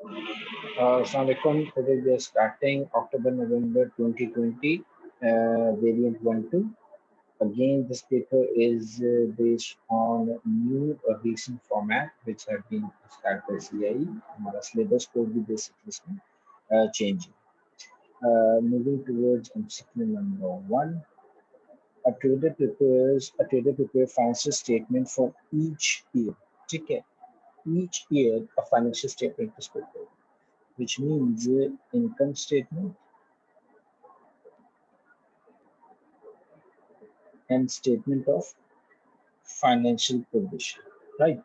Assalamualaikum. Today we are starting October-November 2020, variant 1-2. Again, this paper is based on new recent format which have been started by CIE. हमारा syllabus को भी basically इसमें changing. Moving towards MCQ number 1. A trader prepares financial statement for each year. ठीक है? Each year a financial statement is prepared, which means income statement and statement of financial position, right?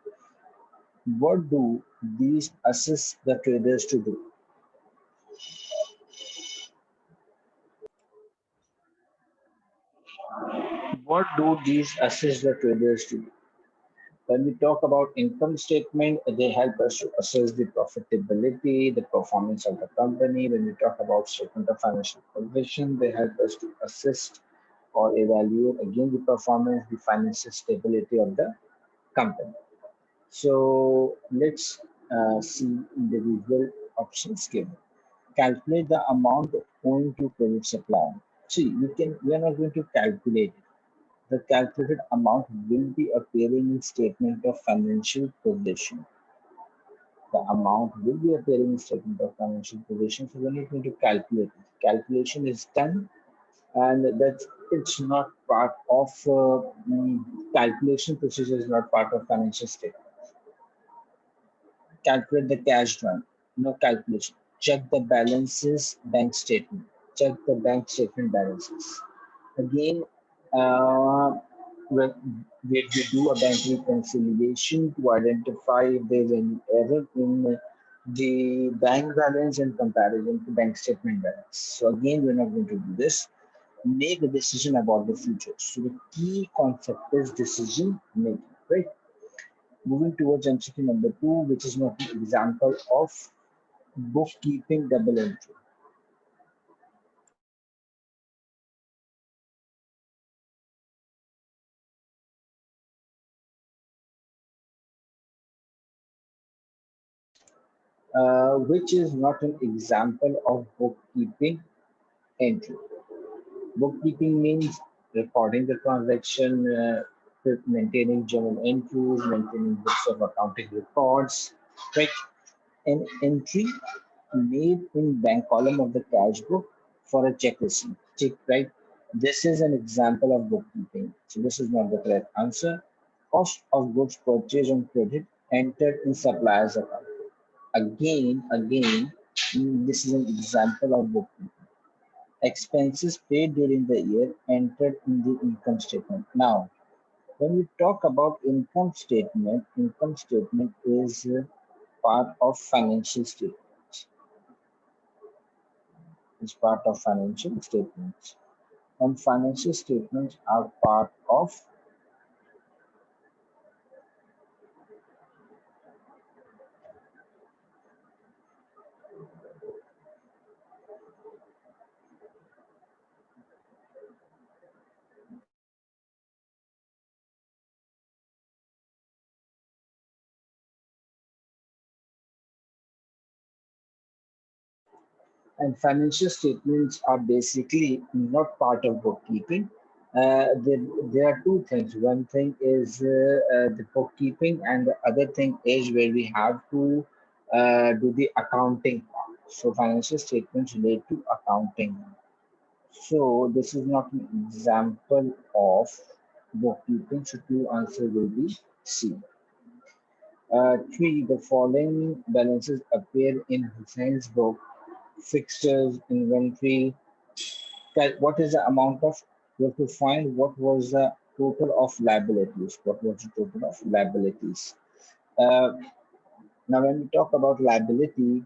What do these assist the traders to do? What do these assist the traders to do? When we talk about income statement, they help us to assess the profitability, the performance of the company. When we talk about statement of financial position, they help us to assist or evaluate again the performance, the financial stability of the company. So let's see individual options given. Calculate the amount owing to credit supplier. See, we are not going to calculate it. The calculated amount will be appearing in statement of financial position. The amount will be appearing in statement of financial position. So we're not going to calculate it. Calculation is done, and that it's not part of calculation procedure is not part of financial statement. Calculate the cash drawn. No calculation. Check the balances, bank statement. Check the bank statement balances. Again, when you do a bank reconciliation to identify if there's any error in the bank balance in comparison to bank statement balance. So again, we're not going to do this. Make a decision about the future. So the key concept is decision making, right? Moving towards MCQ number 2, which is not an example of bookkeeping double entry. Which is not an example of bookkeeping entry. Bookkeeping means recording the transaction, maintaining journal entries, maintaining books of accounting records, right? An entry made in bank column of the cash book for a check receipt, check, right? This is an example of bookkeeping. So this is not the correct answer. Cost of goods purchased on credit entered in supplier's account. Again, this is an example of bookkeeping. Expenses paid during the year entered in the income statement. Now, when we talk about income statement is part of financial statements. It's part of financial statements. And financial statements are part of and financial statements are basically not part of bookkeeping. There are two things. One thing is the bookkeeping, and the other thing is where we have to do the accounting part. So financial statements relate to accounting. So this is not an example of bookkeeping. So two answer will be C. 3. The following balances appear in Hussein's book: fixtures, inventory. What is the amount of, you have to find what was the total of liabilities. What was the total of liabilities? Uh, Now, when we talk about liability,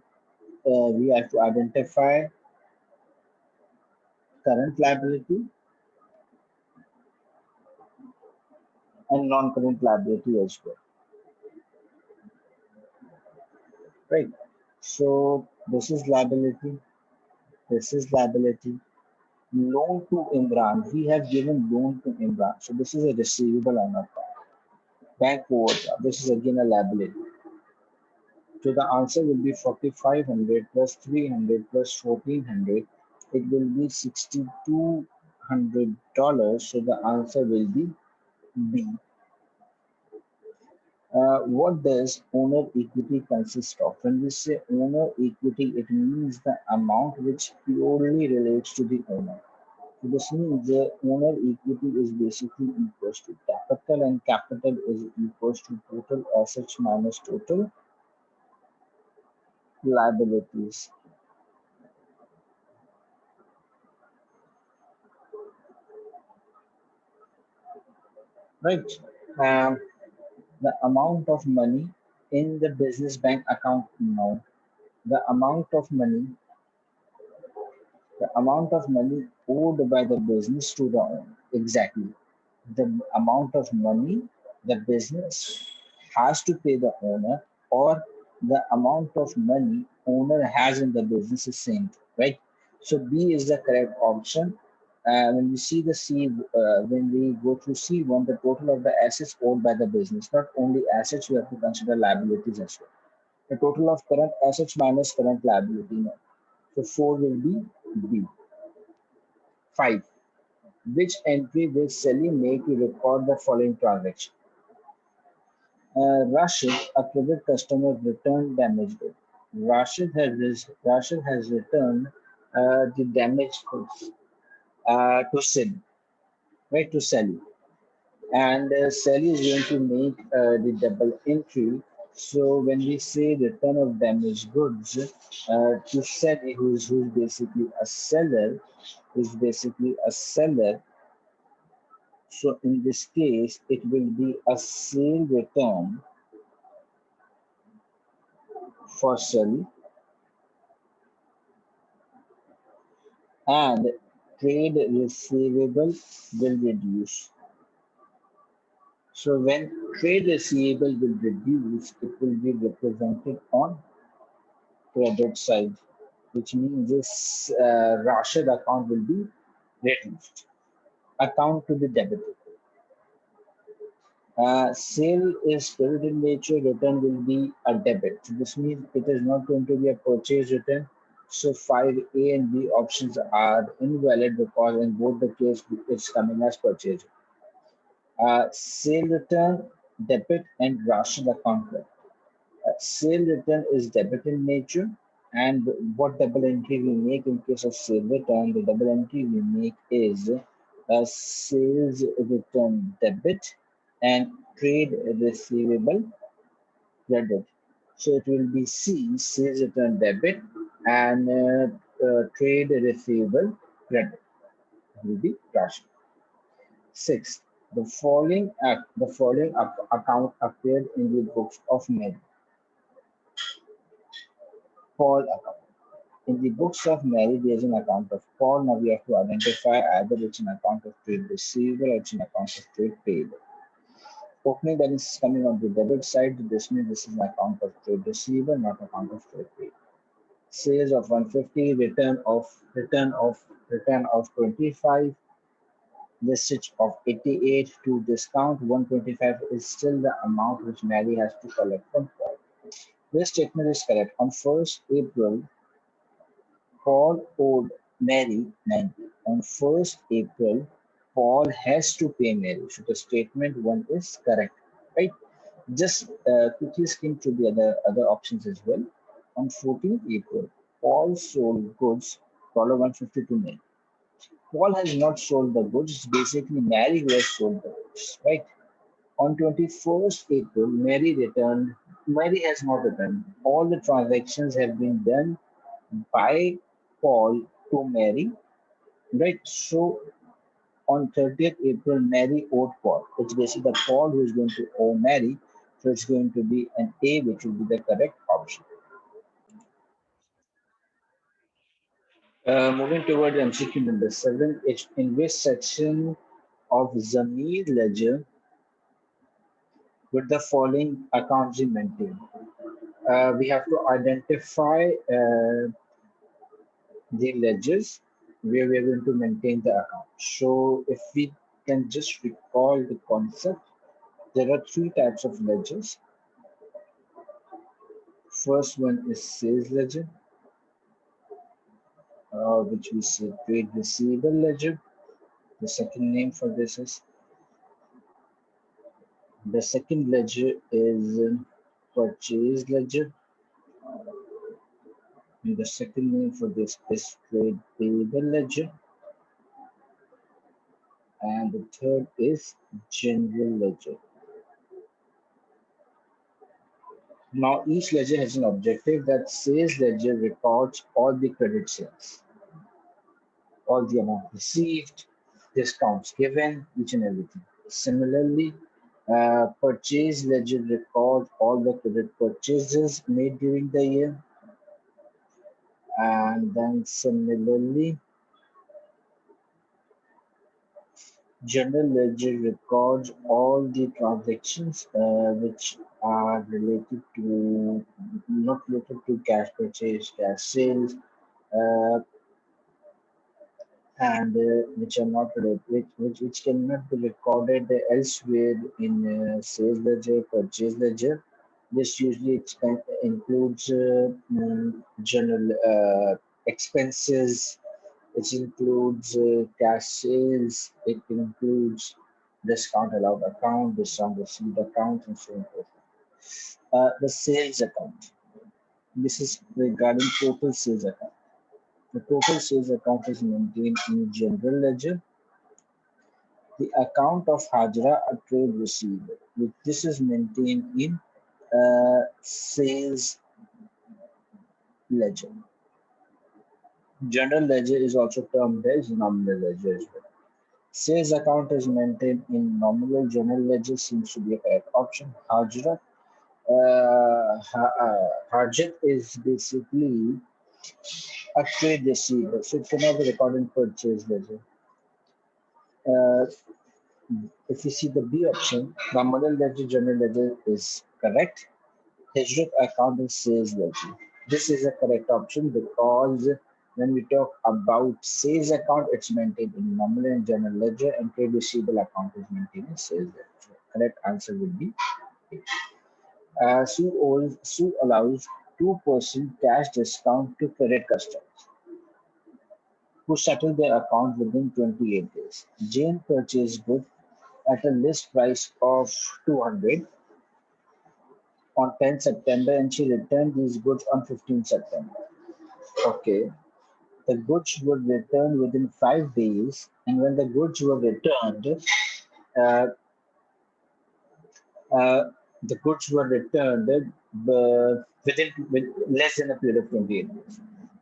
we have to identify current liability and non-current liability as well, right? So this is liability, this is liability. Loan to Imran, we have given loan to Imran. So this is a receivable on our part. Bank overdraft, this is again a liability. So the answer will be 4,500 plus 300 plus 1,400. It will be $6,200. So the answer will be B. What does owner equity consist of? When we say owner equity, it means the amount which purely relates to the owner. So this means the owner equity is basically equals to capital, and capital is equals to total assets minus total liabilities. Right? Um, the amount of money in the business bank account now. The amount of money the amount of money owed by the business to the owner. Exactly. The amount of money the business has to pay the owner, or the amount of money owner has in the business is same, right? So B is the correct option. When we see the C, when we go through C1, the total of the assets owed by the business, not only assets, we have to consider liabilities as well. The total of current assets minus current liability. No. So 4 will be B. 5. Which entry will Sally make to record the following transaction? Rashid, a credit customer, returned damaged goods. Rashid has returned the damaged goods to Sally, right? To Sally, and Sally is going to make the double entry. So when we say return of damaged goods to Sally, who's basically a seller, who's basically a seller. So in this case, it will be a sale return for Sally and trade receivable will reduce. So when trade receivable will reduce, it will be represented on credit side, which means this Rashid account will be reduced. Account to be debited. Sale is credit in nature, return will be a debit. So this means it is not going to be a purchase return. So 5A and B options are invalid because in both the case it's coming as purchase. Sale return, debit, and Russian account credit. Sale return is debit in nature, and what double entry we make in case of sale return, the double entry we make is a sales return debit and trade receivable credit. So it will be C, sales return debit, and trade receivable credit will be Russian. Six, the following account appeared in the books of Mary. Paul account. In the books of Mary, there is an account of Paul. Now we have to identify either it's an account of trade receivable or it's an account of trade payable. Opening balance is coming on the debit side. This means this is an account of trade receivable, not account of trade payable. Sales of 150, return of 25, listage of 88 to discount 125 is still the amount which Mary has to collect from Paul. This statement is correct. On 1st April, Paul owed Mary 90. On 1st April, Paul has to pay Mary. So the statement one is correct, right? Just quickly skim through the other options as well. On 14th April, Paul sold goods $150 to Mary. Paul has not sold the goods. It's basically Mary who has sold the goods, right? On 21st April, Mary returned. Mary has not returned. All the transactions have been done by Paul to Mary, right? So on 30th April, Mary owed Paul. It's basically the Paul who is going to owe Mary. So it's going to be an A, which will be the correct option. Moving toward MCQ number 7, in which section of Zamir ledger would the following accounts be maintained? We have to identify the ledgers where we are going to maintain the account. So if we can just recall the concept, there are three types of ledgers. First one is sales ledger, which we say trade receivable ledger. The second name for this is the second ledger is purchase ledger. And the second name for this is trade payable ledger. And the third is general ledger. Now, each ledger has an objective. That sales ledger records all the credit sales, all the amount received, discounts given, each and everything. Similarly, purchase ledger records all the credit purchases made during the year. And then similarly, general ledger records all the transactions which are related to, not related to cash purchase, cash sales, uh, and which are not related, which cannot be recorded elsewhere in sales ledger, purchase ledger. This usually includes general expenses. It includes cash sales. It includes discount allowed account, discount received account, and so on and so forth. The sales account. This is regarding total sales account. The total sales account is maintained in general ledger. The account of Hajra, a trade receivable, which this is maintained in sales ledger. General ledger is also termed as nominal ledger as well. Sales account is maintained in nominal. General ledger seems to be a correct option. Hajra, Harjit is basically a trade receivable, so it cannot be recorded in purchase ledger. Uh, if you see the B option, nominal ledger, general ledger is correct. Hijrat account is sales ledger. This is a correct option because when we talk about sales account, it's maintained in nominal and general ledger, and trade receivable account is maintained in sales ledger. Correct answer would be A. Sue allows 2% cash discount to credit customers who settle their account within 28 days. Jane purchased goods at a list price of 200 on 10 September and she returned these goods on 15 September. Okay. The goods were returned within 5 days, and when the goods were returned, uh, uh, the goods were returned with less than a period of 28 days.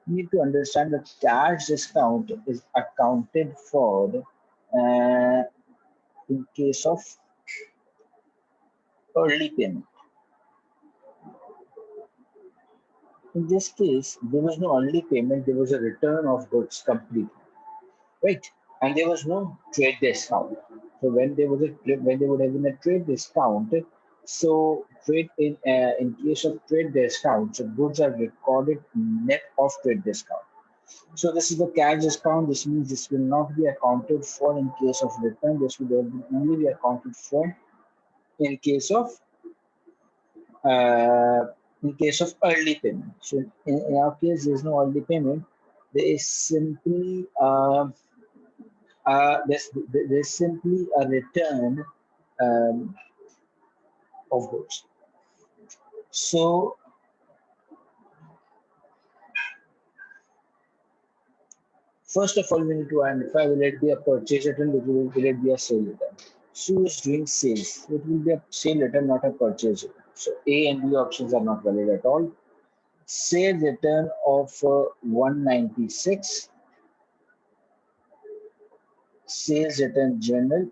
You need to understand that cash discount is accounted for in case of early payment. In this case, there was no early payment, there was a return of goods completely, right? And there was no trade discount. So when there would have been a trade discount, so in case of trade discount, so goods are recorded net of trade discount. So this is the cash discount. This means this will not be accounted for in case of return. This will only be accounted for in case of uh, early payment. So in our case, there is no early payment. There is simply there's simply a return um, of goods. So first of all, we need to identify will it be a purchase return, will it be a sale return. Sue is doing sales. It will be a sale return, not a purchase return. So A and B options are not valid at all. Sale return of 196. Sales return general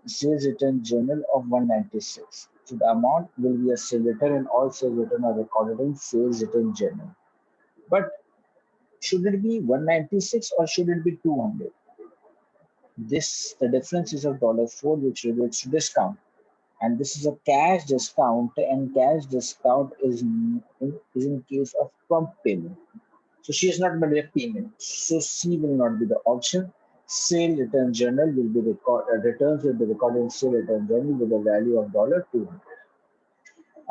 of 196. So the amount will be a sale return and all sales return are recorded in sales return general. But should it be 196 or should it be 200? The difference is of $4, which relates to discount. And this is a cash discount, and cash discount is in case of prompt payment. So she has not made a payment. So C will not be the option. Sale return journal will be returns will be recorded in sale return journal with a value of $200.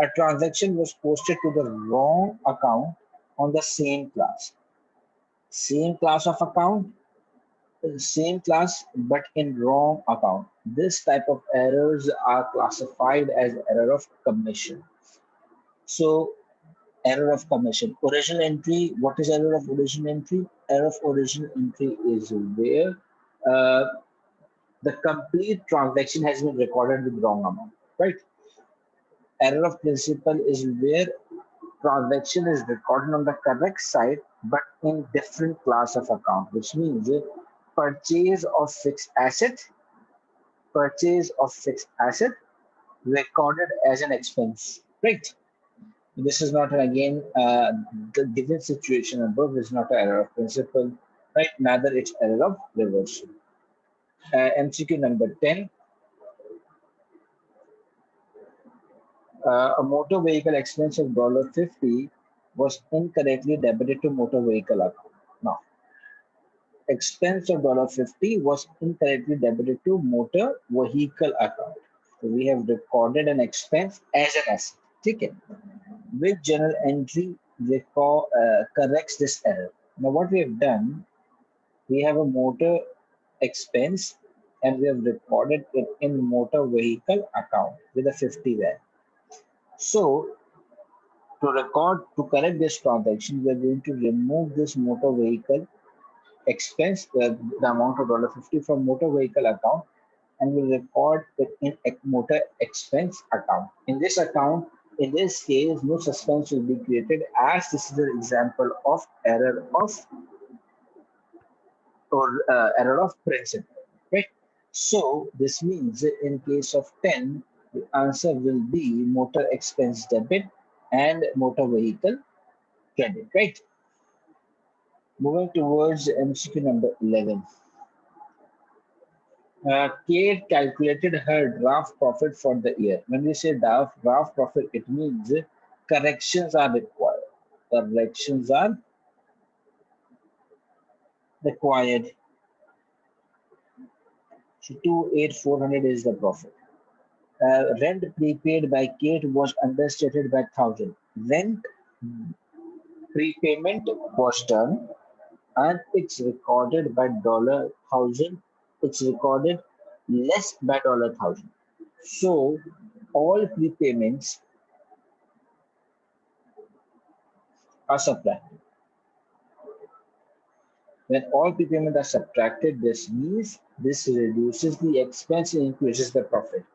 A transaction was posted to the wrong account on the same class. Same class of account, same class, but in wrong account. This type of errors are classified as error of commission. So error of commission. Original entry, what is error of original entry? Error of original entry is where uh, the complete transaction has been recorded with wrong amount, right? Error of principal is where transaction is recorded on the correct side but in different class of account, which means purchase of fixed asset, purchase of fixed asset recorded as an expense, right? This is not again the given situation above is not an error of principle, right? Neither it's error of reversal. MCQ number 10. A motor vehicle expense of $50 was incorrectly debited to motor vehicle account. Now, expense of $50 was incorrectly debited to motor vehicle account. So we have recorded an expense as an asset. Okay. Which journal entry corrects this error? Now, what we have done, we have a motor expense and we have recorded it in motor vehicle account with a 50 there. So to correct this transaction, we are going to remove this motor vehicle expense, the amount of $50 from motor vehicle account, and we'll record it in motor expense account. In this account, in this case, no suspense will be created as this is an example of error of error of principle, right? So this means in case of 10, the answer will be motor expense debit and motor vehicle credit, right? Moving towards MCQ number 11. Kate calculated her draft profit for the year. When we say draft profit, it means corrections are required. Corrections are required. So 28,400 is the profit. Rent prepaid by Kate was understated by 1,000. Rent prepayment was done and it's recorded by $1,000. It's recorded less by $1,000. So all prepayments are subtracted. When all prepayments are subtracted, this means this reduces the expense and increases the profit.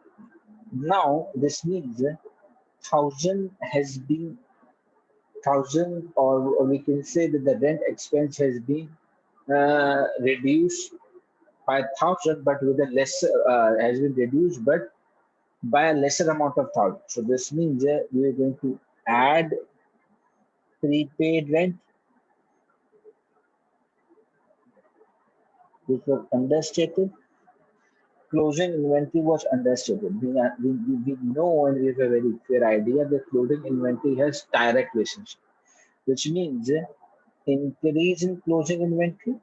Now this means 1,000 has been 1,000, or we can say that the rent expense has been reduced by 1,000, but with a lesser has been reduced, but by a lesser amount of 1,000. So this means we are going to add prepaid rent, which was understated. Closing inventory was understated. We know and we have a very clear idea that closing inventory has direct relationship, which means increase in closing inventory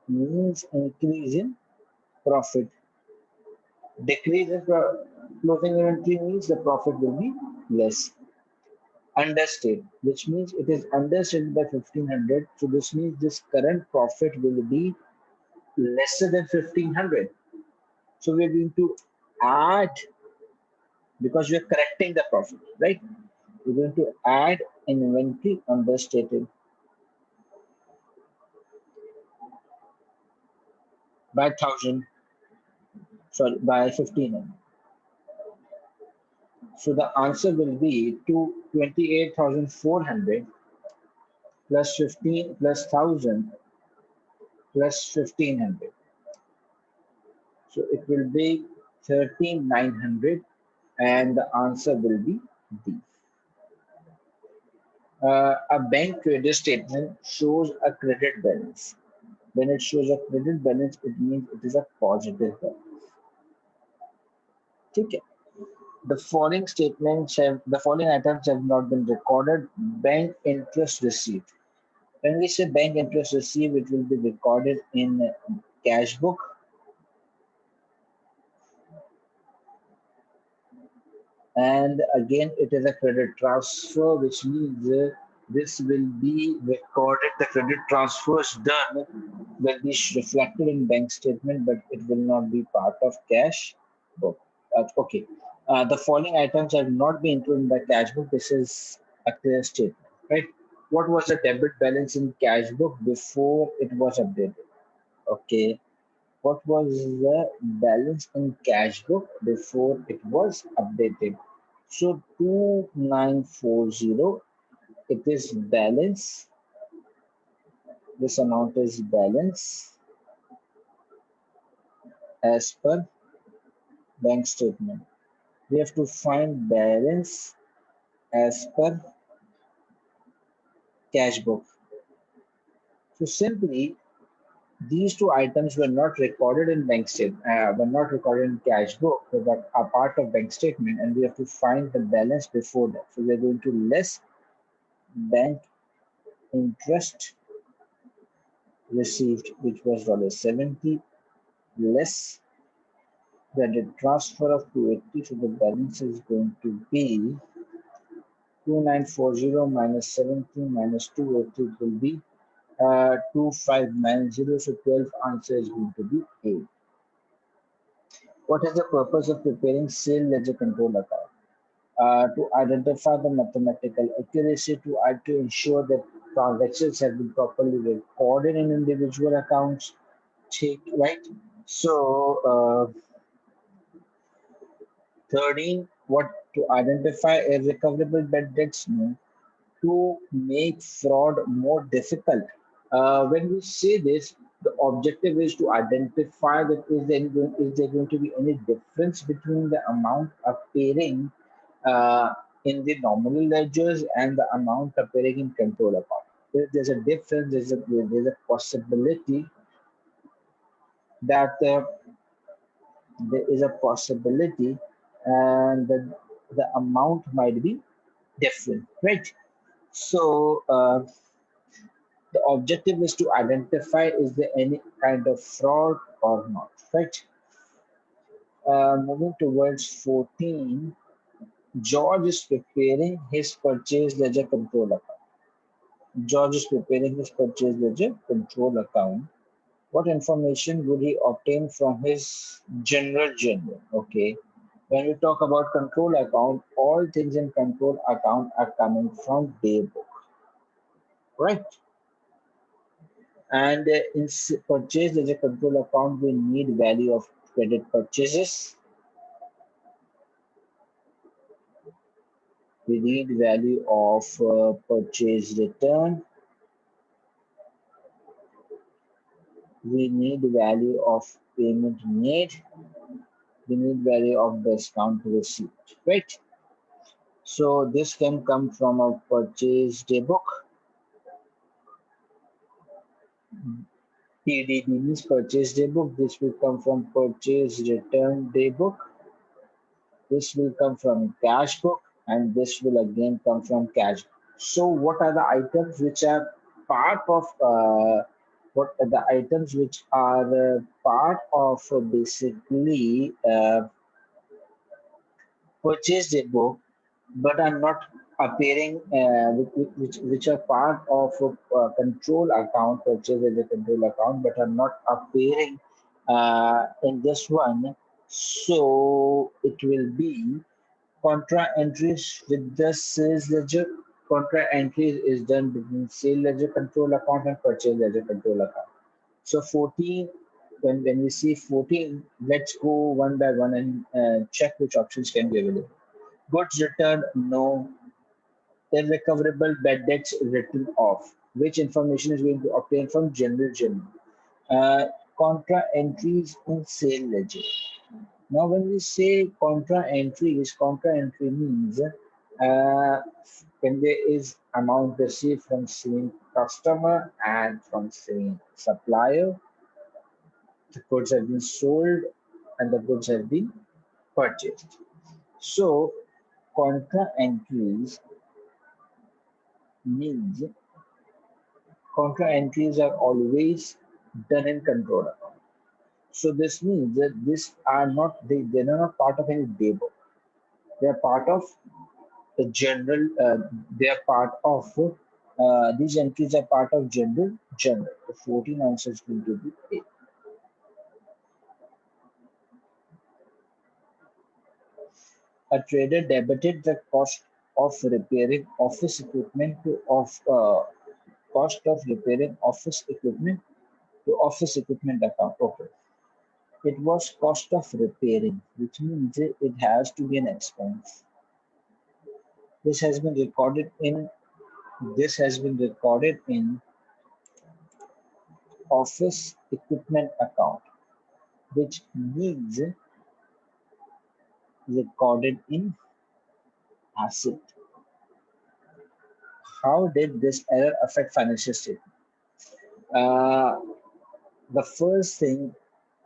means increase in profit. Decrease in closing inventory means the profit will be less. Understated, which means it is understated by 1,500. So this means this current profit will be lesser than 1,500. So we're going to add, because we're correcting the profit, right? We're going to add inventory understated by 1,000, sorry, by 1,500. So the answer will be 28,400 plus 15 plus 1,000 plus 1,500. So it will be 13,900 and the answer will be D. A bank credit statement shows a credit balance. When it shows a credit balance, it means it is a positive balance. Okay. The following items have not been recorded. Bank interest received. When we say bank interest received, it will be recorded in cash book. And again, it is a credit transfer, which means this will be recorded. The credit transfers done will be reflected in bank statement, but it will not be part of cash book. Okay. The following items have not been included in the cash book. This is a clear statement, right? What was the debit balance in cash book before it was updated? Okay. What was the balance in cash book before it was updated? So 2940, it is balance. This amount is balance as per bank statement. We have to find balance as per cash book. So simply these two items were not recorded in bank statement, were not recorded in cash book, but are part of bank statement, and we have to find the balance before that. So we are going to less bank interest received, which was $70, less credit transfer of 280. So the balance is going to be 2940 minus 70 minus 280. It will be 2590. So 12 answer is going to be A. What is the purpose of preparing sale ledger control account? To identify the mathematical accuracy, to ensure that transactions have been properly recorded in individual accounts. Right? So, 13, what to identify irrecoverable bad debts? No. To make fraud more difficult. When we say this, the objective is to identify that is there going to be any difference between the amount appearing in the nominal ledgers and the amount appearing in control account. If there's a difference, there's a possibility that there is a possibility and the amount might be different, right? So the objective is to identify is there any kind of fraud or not, right? Moving towards 14, George is preparing his purchase ledger control account. George is preparing his purchase ledger control account. What information would he obtain from his general journal? Okay. When we talk about control account, all things in control account are coming from daybook, right? And in purchase ledger control account, we need value of credit purchases. We need value of purchase return. We need value of payment made. We need value of discount received, right? So this can come from a purchase daybook. PDD means purchase daybook. This will come from purchase return daybook. This will come from cash book, and this will again come from cash book. So what are the items which are part of what are the items which are part of basically purchased a book but are not appearing which are part of a control account, purchase as a control account, but are not appearing in this one. So it will be contra entries with the sales ledger. Contra entries is done between sale ledger control account and purchase ledger control account. So 14, when we see 14, let's go one by one and check which options can be available. Goods returned, no. Irrecoverable bad debts written off. Which information is going to obtain from general journal? Contra entries in sale ledger. Now, when we say contra entry means when there is amount received from same customer and from same supplier, the goods have been sold and the goods have been purchased. So, contra entries means contra entries are always done in control account. So this means that these are not they're not part of any daybook. They are part of the general. They are part of these entries are part of general. The 14 answers going to be A. A trader debited the cost of repairing office equipment to cost of repairing office equipment to office equipment account. Okay. It was cost of repairing, which means it has to be an expense. This has been recorded in this has been recorded in office equipment account, which means recorded in asset. How did this error affect financial statement? Uh, the first thing,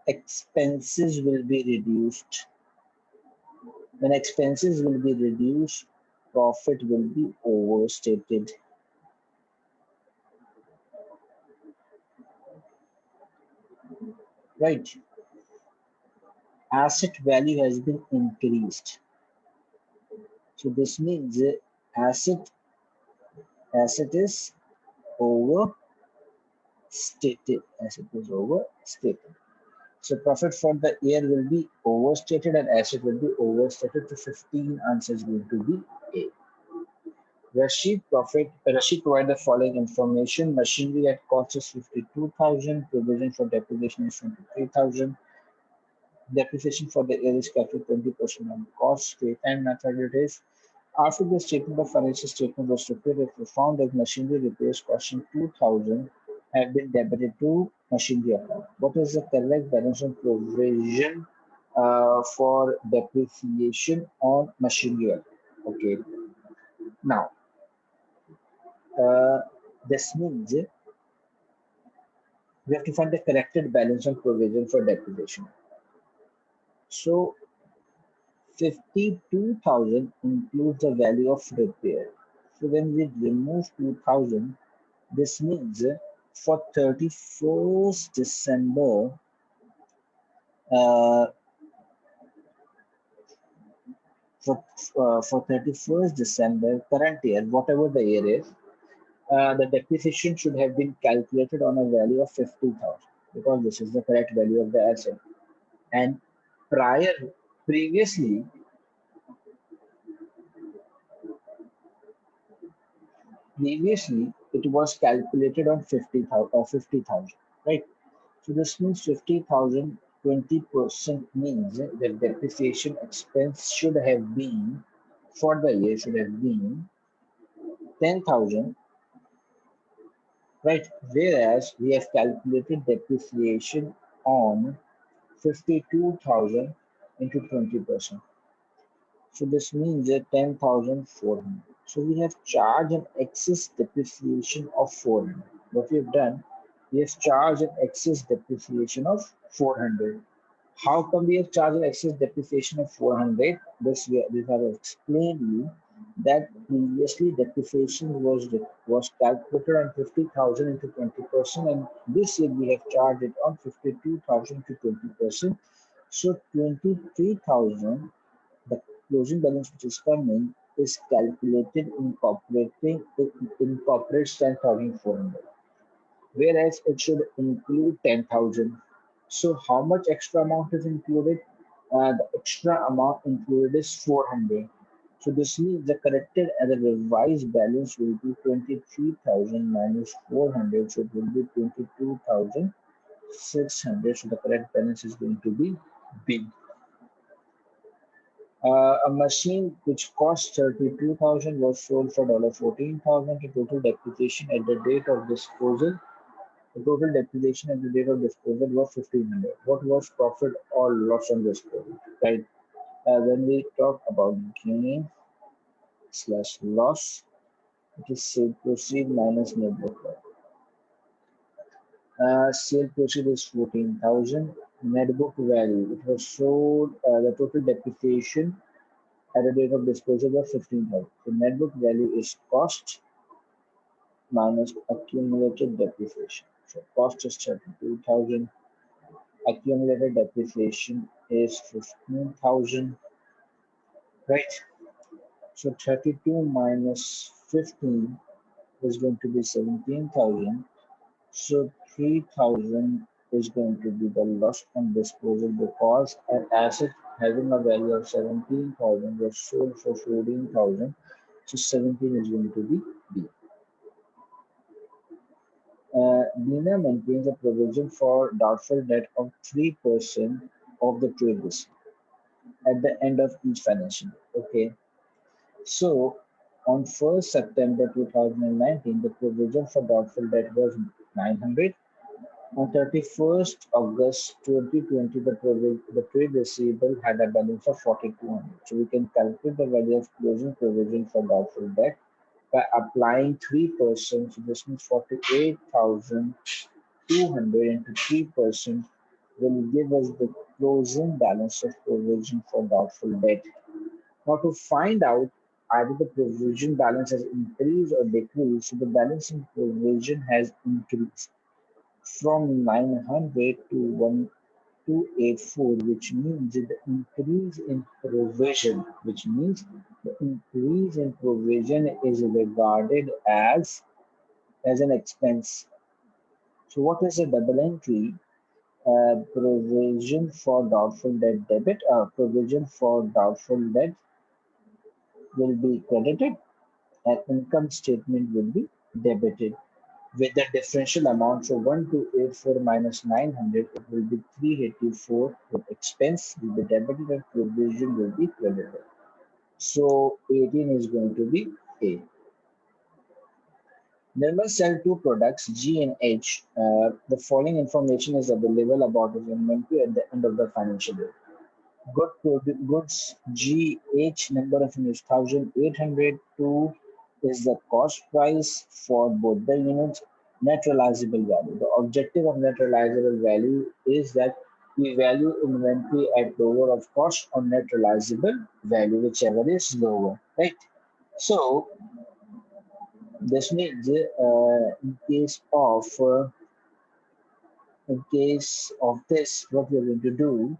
expenses will be reduced. When expenses will be reduced, profit will be overstated. Right? Asset value has been increased. So this means asset asset is overstated. Asset is overstated. So profit for the year will be overstated and asset will be overstated. To 15 answers going to be A. Rashid provided the following information. Machinery at cost is 52,000. Provision for depreciation is 23,000. Depreciation for the year is calculated 20% on cost. Straight time method it is. After the statement of financial statement was prepared, it was found that machinery repairs costing 2,000 have been debited to machinery account. What is the correct balance on provision for depreciation on machinery account? Okay. Now, uh, this means we have to find the corrected balance on provision for depreciation. So 52,000 includes the value of repair. So when we remove 2,000, this means for 31st December, uh, for 31st December current year, whatever the year is, the depreciation should have been calculated on a value of 50,000 because this is the correct value of the asset. And prior, previously, previously it was calculated on 50,000 or 50,000, right? So this means 50,000, 20% means the depreciation expense should have been for the year should have been 10,000, right? Whereas we have calculated depreciation on 52,000 into 20%. So this means that 10,400. So we have charged an excess depreciation of 400. What we have done, we have charged an excess depreciation of 400. How come we have charged an excess depreciation of 400? We have explained you that previously depreciation was calculated on 50,000 into 20%, and this year we have charged it on 52,000 to 20%. So 23,000, the closing balance which is coming is calculated incorporating it incorporates 10,400, whereas it should include 10,000. So how much extra amount is included? The extra amount included is 400. So this means the corrected and the revised balance will be 23,000 minus 400. So it will be 22,600. So the correct balance is going to be B. A machine which cost 32,000 was sold for $14,000. The total depreciation at the date of disposal the total depreciation at the date of disposal was 1,500. What was profit or loss on disposal? Right. When we talk about gain slash loss, it is sale proceed minus net book value. Sale proceed is 14,000. Net book value, it was sold. The total depreciation at the date of disposal was 15,000. So net book value is cost minus accumulated depreciation. So cost is 32,000. Accumulated depreciation is 15,000. right? So 32 minus 15 is going to be 17,000. So 3,000 is going to be the loss on disposal because an asset having a value of 17,000 was sold for 14,000. So 17 is going to be B. Bina maintains a provision for doubtful debt of 3% of the trade receipt at the end of each financial year. Okay. So on 1st September 2019, the provision for doubtful debt was 900. On 31st August 2020, the trade receivable had a balance of 4,200. So we can calculate the value of closing provision for doubtful debt by applying 3%. So this means 48,200 into 3% will give us the closing balance of provision for doubtful debt. Now to find out either the provision balance has increased or decreased, so the balance in provision has increased from 900 to 1284, which means the increase in provision, which means the increase in provision is regarded as an expense. So what is a double entry? Provision for doubtful debt debit, provision for doubtful debt will be credited and income statement will be debited with the differential amount. So 1284 minus 900, it will be 384 with expense will be debited and provision will be credited. So 18 is going to be A. Nirmal sell two products G and H. The following information is available about his inventory at the end of the financial year. Goods GH number of units 1802 is the cost price for both the units. Net realizable value. The objective of net realizable value is that we value inventory at lower of cost or net realizable value, whichever is lower, right? So this means in case of this, what we're going to do,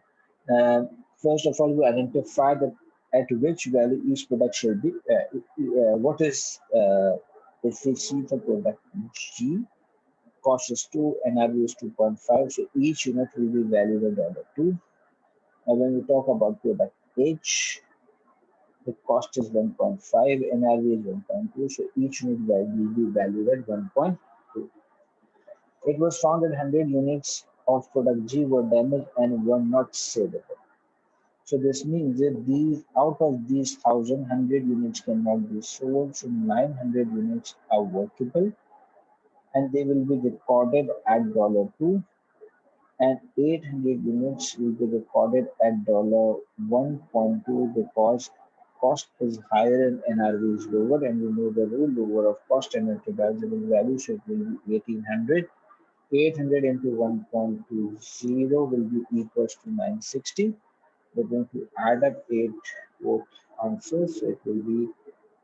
first of all, we identify that at which value each product should be. What is, if we see the product G, cost is 2, NRV is 2.5, so each unit will be valued at $2. And when we talk about product H, the cost is 1.5, NRV is 1.2, so each unit will be valued at 1.2. It was found that 100 units of product G were damaged and were not saleable. So this means that these out of these 1,100 units cannot be sold, so 900 units are workable and they will be recorded at $2 and 800 units will be recorded at $1.2 because cost is higher and NRV is lower, and we know the rule lower of cost and recognizable value, so it will be 1800. 800 into 1.20 will be equals to 960. We're going to add up 8 both answers. So it will be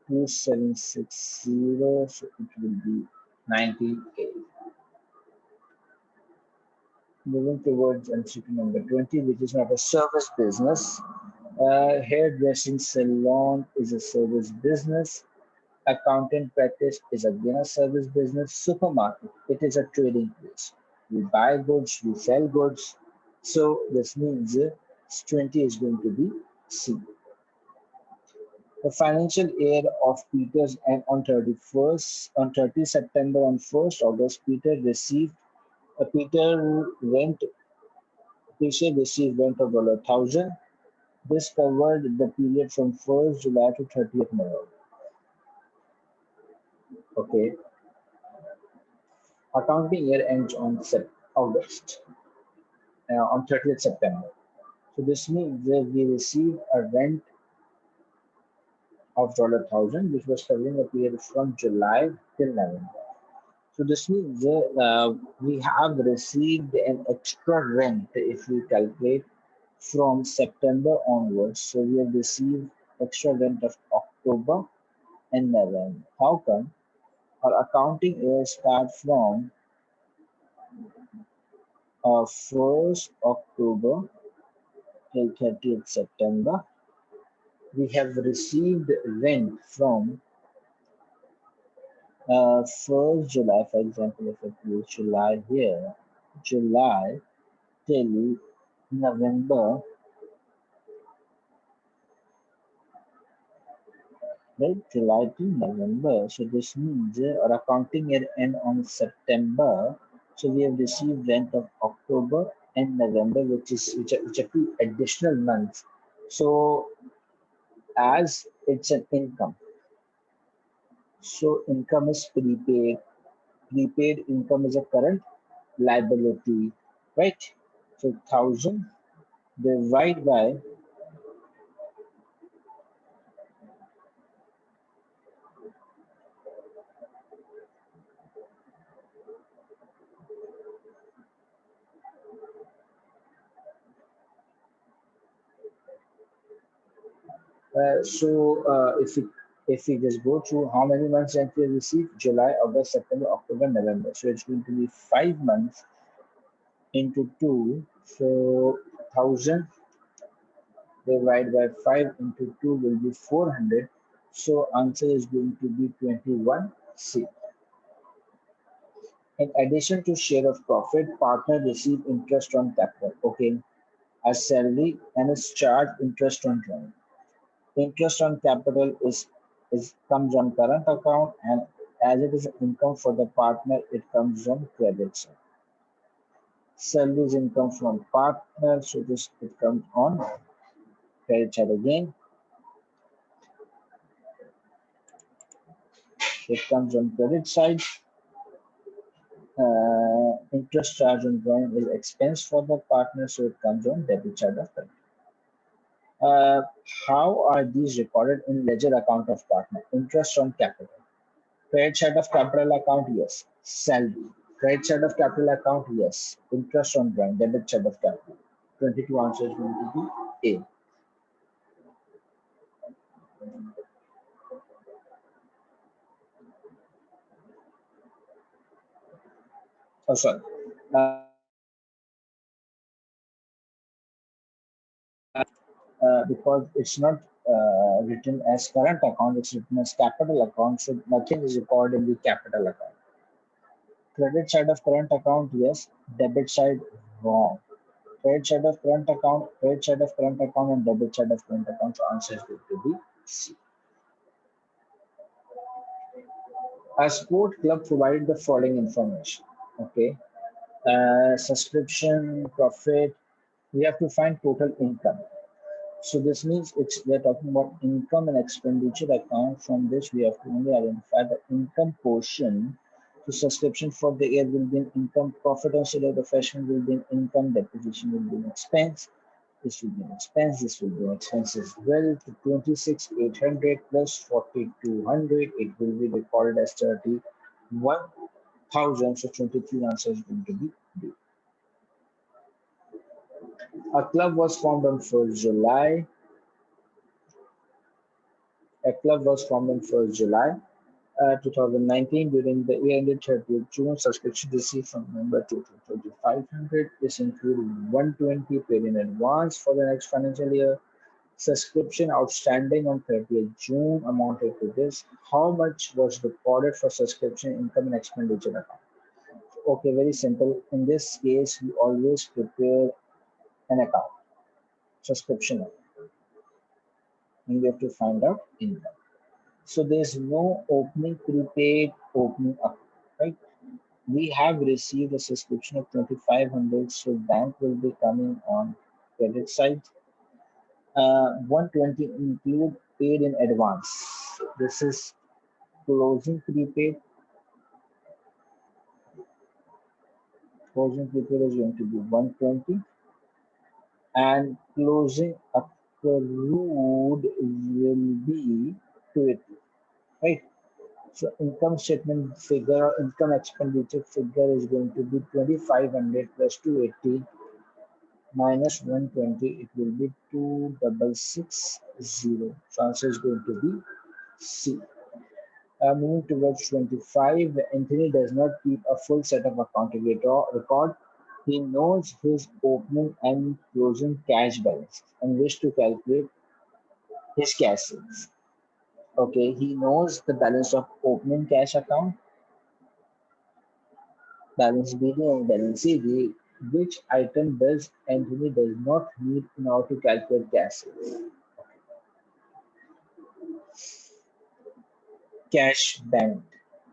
2760. So it will be 98. Moving towards MCQ number 20, which is not a service business. Hairdressing salon is a service business. Accountant practice is again a service business. Supermarket, it is a trading place. We buy goods, we sell goods. So this means 20 is going to be C. The financial year of Peters and on 30 September and 1st August, Peter rent, Peter received rent of 1,000. This covered the period from 1st July to 30th November. Okay. Accounting year ends on August, on 30th September. So this means that we received a rent of 1,000, which was covering a period from July till November. So this means we have received an extra rent if we calculate from September onwards. So we have received extra rent of October and November. How come? Our accounting year starts from 1st October till 30th September. we have received rent from 1st July, for example, if I put July here, July till November, right? July to November. So this means our accounting year end on September. So we have received rent of October and November, which are two additional months. So as it's an income, so income is prepaid. Prepaid income is a current liability, right? So 1,000 divided by if we just go through how many months rent we receive, July, August, September, October, November. So it's going to be 5 months into two. So 1,000 divided by 5 into 2 will be 400. So answer is going to be 21C. In addition to share of profit, partner receive interest on capital. Okay, as salary and is charged interest on drawing. Interest on capital is comes on current account, and as it is income for the partner, it comes on credit side. Salary is income from partner, so this it comes on credit side again. It comes on credit side. Interest charge on drawing is expense for the partner, so it comes on debit side of credit. Uh, how are these recorded in ledger account of partner? Interest on capital. Credit side of capital account, yes. Salary. Credit side of capital account, yes. Interest on drawing. Debit side of capital. 22 answers going to be A. Oh, sorry. Because it's not written as current account, it's written as capital account, so nothing is recorded in the capital account. Credit side of current account, yes. Debit side, wrong. Credit side of current account, credit side of current account, and debit side of current account. So answer is going to be C. A sport club provided the following information. Okay. Subscription, profit. We have to find total income. So this means we're talking about income and expenditure account. From this, we have to only identify the income portion. So subscription for the year will be an income, profit on sale of the fashion will be an income, depreciation will be an expense. This will be an expense, this will be an expense as well. To 26,800 plus 4,200, it will be recorded as 31,000. So 23 answer is going to be D. A club was formed on 1st July. A club was formed on 1st July 2019 during the year ended 30th June. Subscription received from member to 2,500. This included 120 paid in advance for the next financial year. Subscription outstanding on 30th June amounted to this. How much was recorded for subscription income and expenditure account? Okay, very simple. In this case, we always prepare an account, subscription account, and we have to find out income. So there's no opening prepaid opening account, right? We have received a subscription of 2,500, so bank will be coming on credit side. 120 include paid in advance. This is closing prepaid. Closing prepaid is going to be 120, and closing accrued will be 280, right? So income statement figure, income expenditure figure is going to be 2,500 plus 280 minus 120. It will be 2,660. So answer is going to be C. Moving towards 25, Anthony does not keep a full set of accounting record. He knows his opening and closing cash balance and wish to calculate his cash sales. Okay, he knows the balance of opening cash account, balance BD and balance CD. Which item does Anthony does not need in order to calculate cash sales? Cash bank.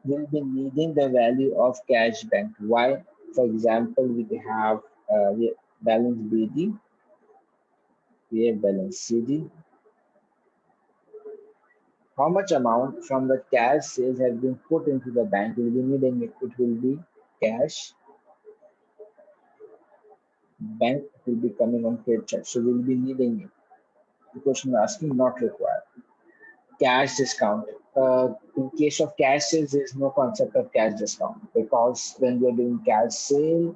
We'll be needing the value of cash bank. Why? For example, we have balance BD, we have balance CD. How much amount from the cash sales has been put into the bank? We'll be needing it. It will be cash bank will be coming on credit check. So we'll be needing it. The question asking not required. Cash discount. In case of cash sales, there is no concept of cash discount because when you're doing cash sale,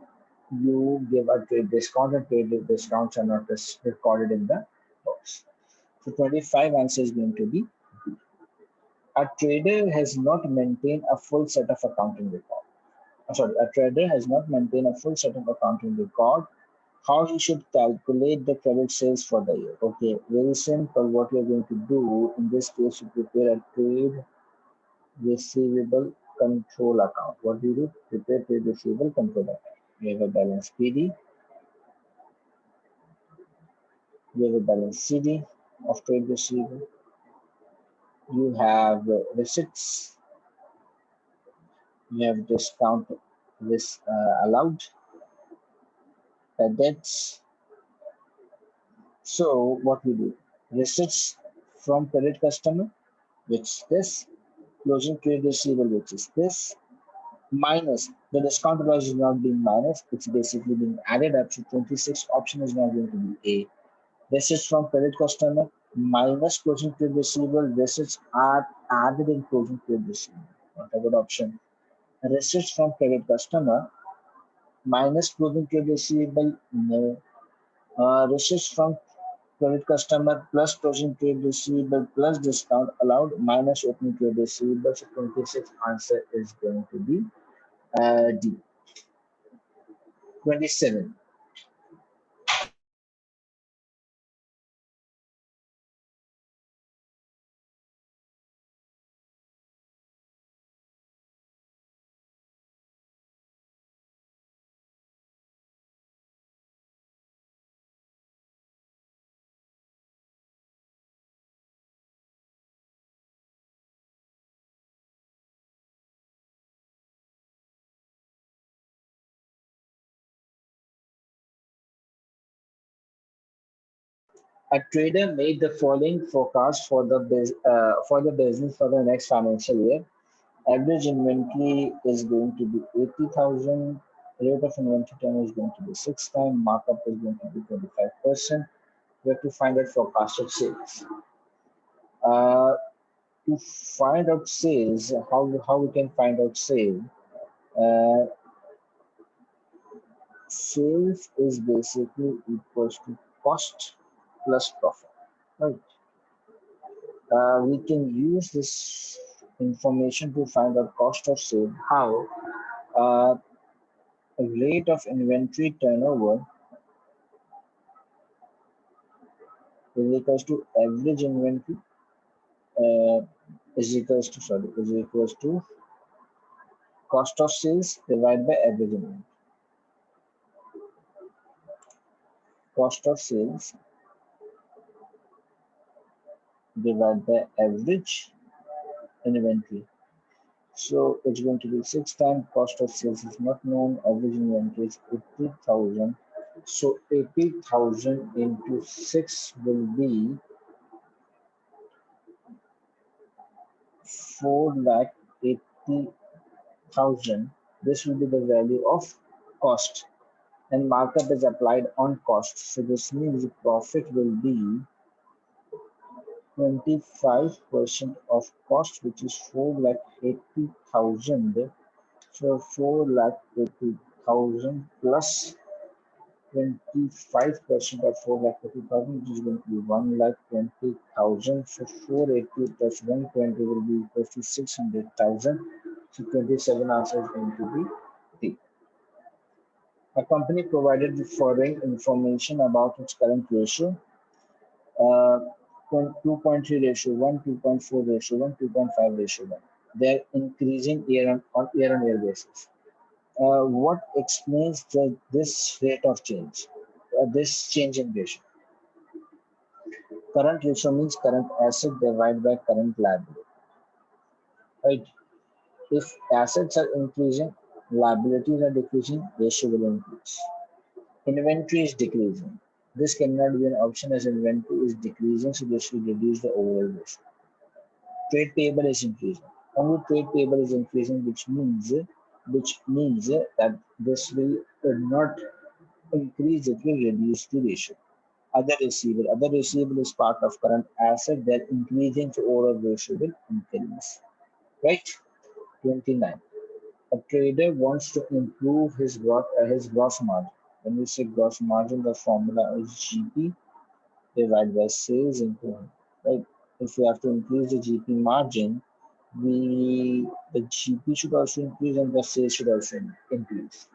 you give a trade discount and trade discounts are not recorded in the books. So 25 answer is going to be a trader has not maintained a full set of accounting record. Sorry, a trader has not maintained a full set of accounting record. How he should calculate the credit sales for the year? Okay, very simple. What we are going to do in this case, you prepare a trade receivable control account. What do you do? Prepare trade receivable control account. We have a balance PD. We have a balance CD of trade receivable. You have receipts. You have discount this allowed. Debts. So what we do? Receipts from credit customer, which this closing trade receivable, which is this, minus the discount loss is not being minus, it's basically being added up. So 26 option is not going to be A. Receipts from credit customer minus closing trade receivable, receipts are added in closing trade receivable. Not a good option. Receipts from credit customer minus closing trade receivable, no. Receipts from credit customer plus closing trade receivable plus discount allowed minus opening trade receivable. So 26 answer is going to be D. 27. A trader made the following forecast for the business for the next financial year. Average inventory is going to be 80,000. Rate of inventory turn is going to be 6 times. Markup is going to be 25%. We have to find out forecasted sales. Uh, to find out sales, how we can find out sale? Uh, Sales is basically equals to cost plus profit, right? We can use this information to find out cost of sale. How? Uh, Rate of inventory turnover is equals to average inventory uh, is equals to cost of sales divided by average inventory. Cost of sales divided by average inventory. So it's going to be 6 times cost of sales is not known. Average inventory is 80,000. So 80,000 into 6 will be 4,80,000. This will be the value of cost, and markup is applied on cost. So this means the profit will be 25% of cost, which is 4,80,000. So 4,80,000 plus 25% of 4,80,000, which is going to be 1,20,000. So 480 plus 120 will be equal to 600,000. So 27 answer is going to be D. A company provided the following information about its current ratio. 2.3 ratio 1, 2.4 ratio 1, 2.5 ratio 1. They're increasing year on year basis. What explains this rate of change? This change in ratio. Current ratio means current asset divided by current liability, right? If assets are increasing, liabilities are decreasing, ratio will increase. Inventory is decreasing. This cannot be an option as inventory is decreasing, so this will reduce the overall ratio. Trade payable is increasing. Only trade payable is increasing, which means that this will not increase, it will reduce the ratio. Other receivable is part of current asset that increasing, so overall ratio will increase. Right? 29. A trader wants to improve his gross margin. When we say gross margin, the formula is GP divided by sales into 100. Right? If we have to increase the GP margin, the GP should also increase and the sales should also increase.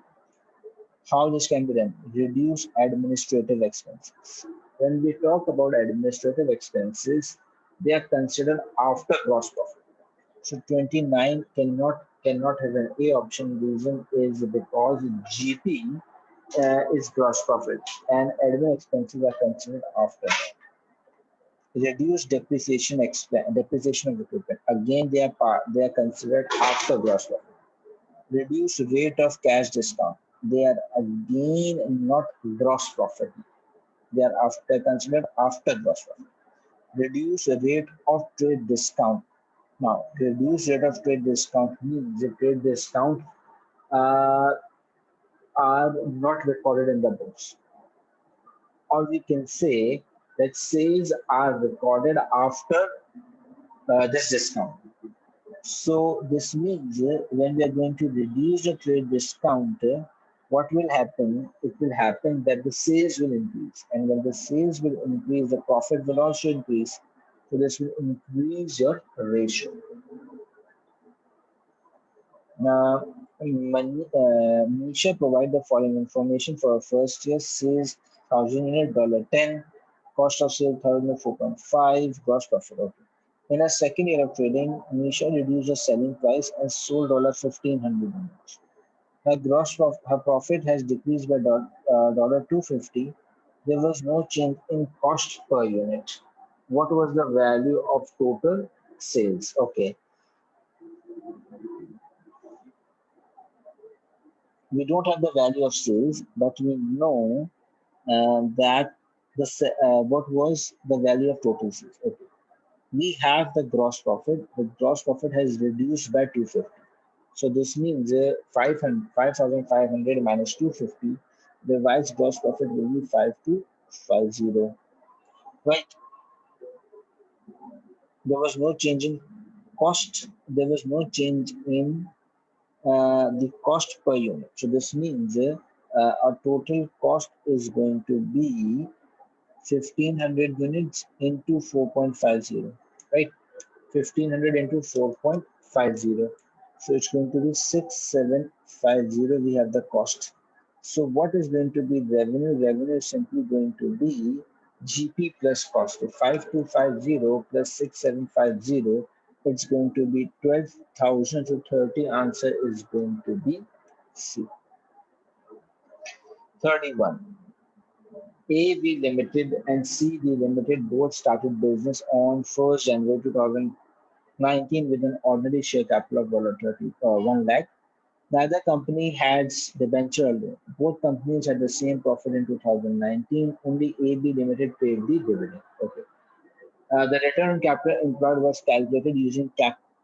How this can be done? Reduce administrative expenses. When we talk about administrative expenses, they are considered after gross profit. So 29 cannot have an A option. Reason is because GP is gross profit and admin expenses are considered after that. Reduce depreciation of equipment. Again, they are considered after gross profit. Reduce rate of cash discount. They are again not gross profit. They are considered after gross profit. Reduce rate of trade discount. Now, reduce rate of trade discount means the trade discount uh, are not recorded in the books. Or we can say that sales are recorded after this discount. So this means when we are going to reduce the trade discount, what will happen? It will happen that the sales will increase, and when the sales will increase, the profit will also increase. So this will increase your ratio. Now, Misha provide the following information for a first year: sales 1,000 unit, $10, cost of sale 4.5, gross profit. Okay. In her second year of trading, Misha reduced the selling price and sold 1,500 units. Her profit has decreased by $250. There was no change in cost per unit. What was the value of total sales? Okay, we don't have the value of sales, but we know that what was the value of total sales. Okay, we have the gross profit. The gross profit has reduced by 250. So this means 5,500 minus 250. The revised gross profit will be 5250. Right? There was no change in cost. There was no change in the cost per unit. So this means our total cost is going to be 1,500 units into 4.50, right? 1,500 into 4.50. So it's going to be 6,750. We have the cost. So what is going to be revenue? Revenue is simply going to be GP plus cost. So 5,250 plus 6,750. It's going to be 12,000 to 30. Answer is going to be C. 31. AB Limited and CD Limited both started business on 1st January 2019 with an ordinary share capital of $1 lakh. Neither company had debenture loan. Both companies had the same profit in 2019. Only AB Limited paid the dividend. Okay. The return on capital employed was calculated using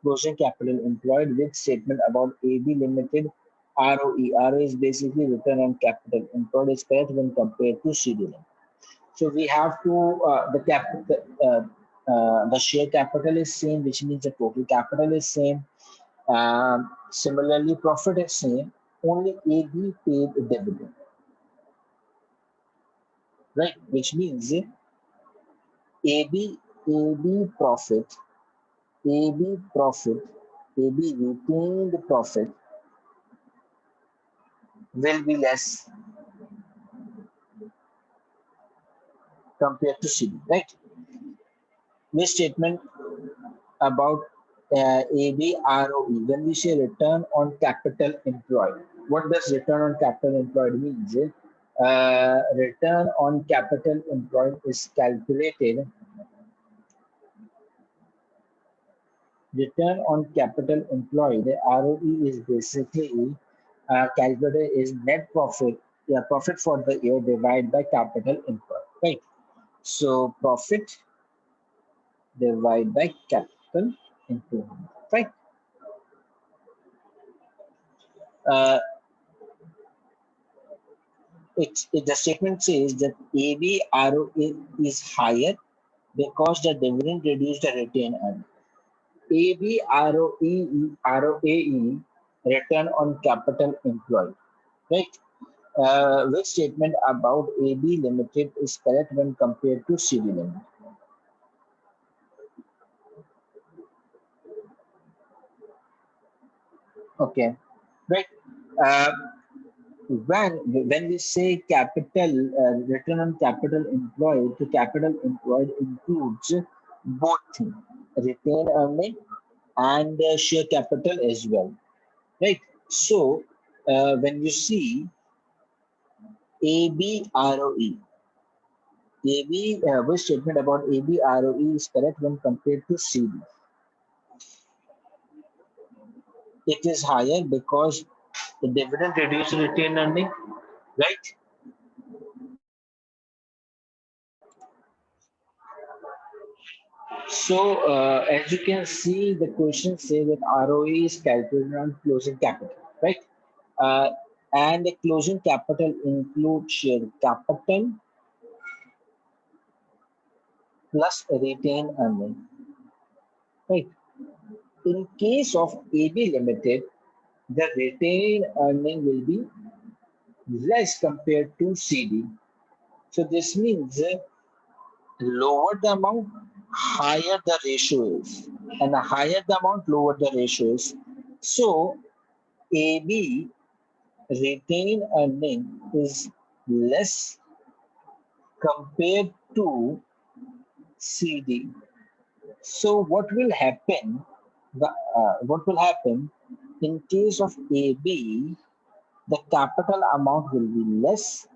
closing capital employed with statement about AB Limited ROE. ROE is basically return on capital employed is correct when compared to CD Limited. So we have to the share capital is same, which means the total capital is same. Similarly, profit is same. Only AB paid dividend, right? Which means AB profit, AB profit, AB retained profit will be less compared to CD, right? Which statement about ABROE? When we say return on capital employed, what does return on capital employed means? Return on capital employed is calculated. Return on capital employed, ROE, is basically calculated is net profit, yeah, profit for the year divided by capital employed, right? So profit divided by capital employed, right? Uh, the statement says that ABROE is higher because the dividend reduced the retained earnings. ROAE, return on capital employed, right? Which statement about AB Limited is correct when compared to CD Limited? Okay, right. Uh, when we say capital return on capital employed, the capital employed includes both things, retained earning and share capital as well, right? So when you see ABROE, which statement about ABROE is correct when compared to CD? It is higher because the dividend reduces retained earning, right? So, as you can see, the question says that ROE is calculated on closing capital, right? Uh, and the closing capital includes share capital plus retained earning, right? In case of AB Limited, the retained earning will be less compared to CD. So this means lower the amount, higher the ratio is, and the higher the amount, lower the ratio is. So AB retained earning is less compared to CD. So what will happen? What will happen in case of AB? The capital amount will be less.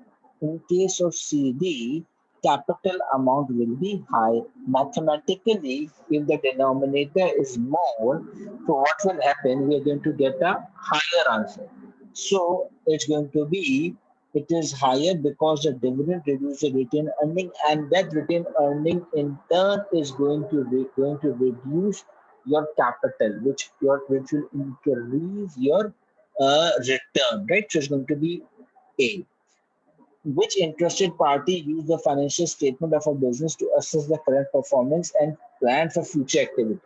In case of CD, capital amount will be high. Mathematically, if the denominator is more, so what will happen? We are going to get a higher answer. So it's going to be, it is higher because the dividend reduces the retained earning, and that retained earning in turn is going to reduce your capital, which will increase your return, right? So it's going to be A. Which interested party use the financial statement of a business to assess the current performance and plan for future activities?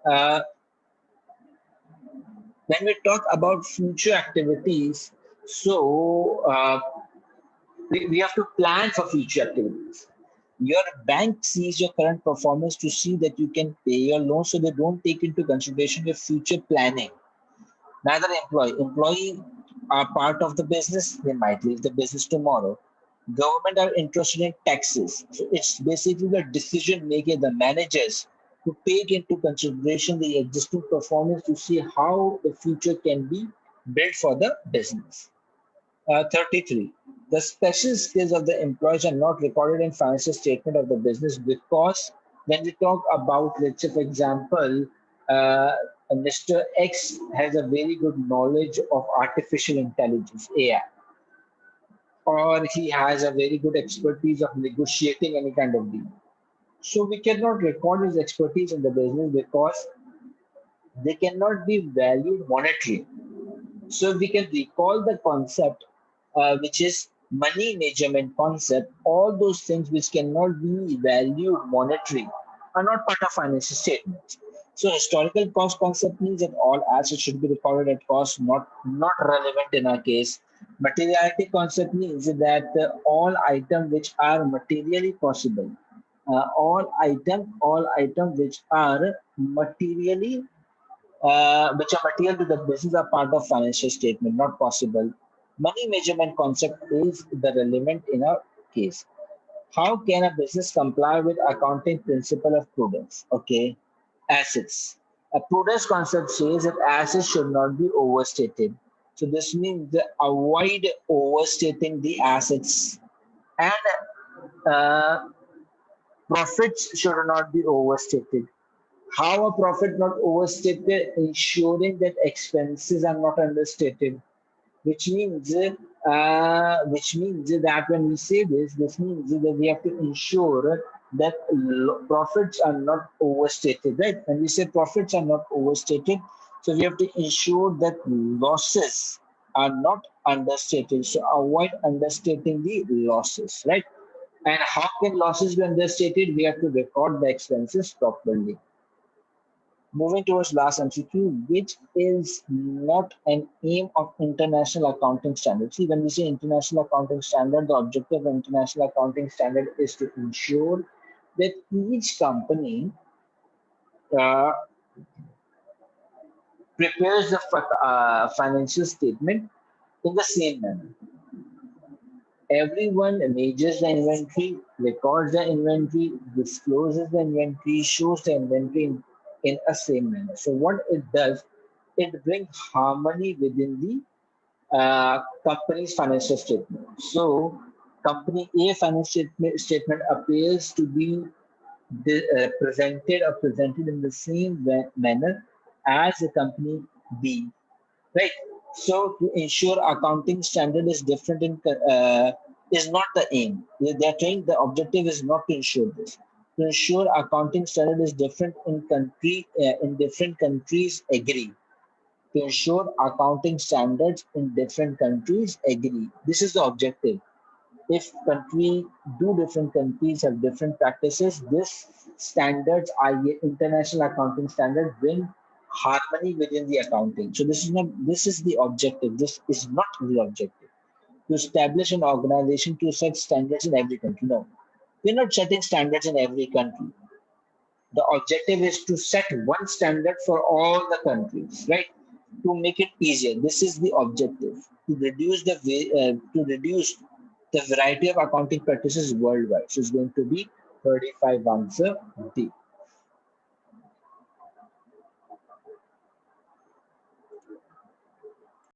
Uh, when we talk about future activities, so we have to plan for future activities. Your bank sees your current performance to see that you can pay your loan, so they don't take into consideration your future planning. Neither employee are part of the business. They might leave the business tomorrow. Government are interested in taxes. So it's basically the decision maker, the managers, to take into consideration the existing performance to see how the future can be built for the business. 33. The special skills of the employees are not recorded in financial statement of the business because when we talk about, let's say, for example, uh, Mr. X has a very good knowledge of artificial intelligence, AI, or he has a very good expertise of negotiating any kind of deal. So we cannot record his expertise in the business because they cannot be valued monetarily. So we can recall the concept, which is money measurement concept. All those things which cannot be valued monetary are not part of financial statements. So historical cost concept means that all assets should be recorded at cost, not relevant in our case. Materiality concept means that all items which are materially possible, all items which are material to the business are part of financial statement, not possible. Money measurement concept is the relevant in our case. How can a business comply with accounting principle of prudence? Okay, assets. A prudence concept says that assets should not be overstated. So this means that avoid overstating the assets, and uh, profits should not be overstated. How a profit not overstated? Ensuring that expenses are not understated, which means that when we say this means that we have to ensure that profits are not overstated, right? When we say profits are not overstated, so we have to ensure that losses are not understated. So avoid understating the losses, right? And how can losses be understated? We have to record the expenses properly. Moving towards last MCQ, which is not an aim of international accounting standards. See, when we say international accounting standard, the objective of international accounting standard is to ensure that each company uh, prepares the financial statement in the same manner. Everyone measures the inventory, records the inventory, discloses the inventory, shows the inventory in a same manner. So what it does, it brings harmony within the company's financial statement. So company A financial statement appears to be presented in the same manner as the company B, right? So to ensure accounting standard is different is not the aim. They're saying the objective is not to ensure this. To ensure accounting standard is different in different countries agree. To ensure accounting standards in different countries agree. This is the objective. If different countries have different practices, this standards, i.e. international accounting standard, bring harmony within the accounting. So this is the objective. This is not the objective. To establish an organization to set standards in every country. No. We're not setting standards in every country. The objective is to set one standard for all the countries, right? To make it easier. This is the objective, to reduce the variety of accounting practices worldwide. So it's going to be 35 answer D.